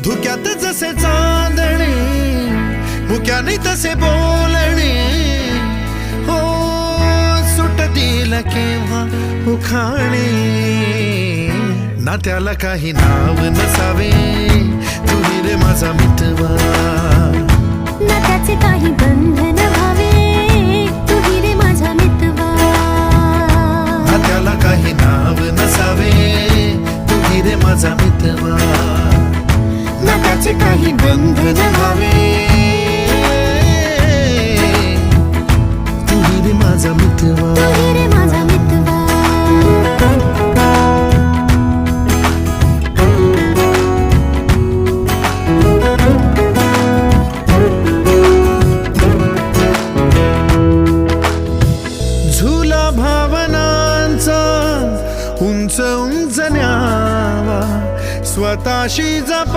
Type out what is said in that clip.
धुक्यात जसे चांदणे, मुक्याने तसे बोलणे, हो सुटतील केव्हा उखाणे. ना त्याला काही नाव नसावे, तुही रे माझा मितवा. ना त्याचे काही बंधन व्हावे, तुही रे माझा मितवा. ना त्याला काही नाव नसावे, तुही रे माझा मितवा. ना त्याचे काही बंधन व्हावे, तुही रे माझा मितवा. तुही रे माझा मितवा. झुला भावनांचा उंच उंच न्यावा, स्वतःशी जप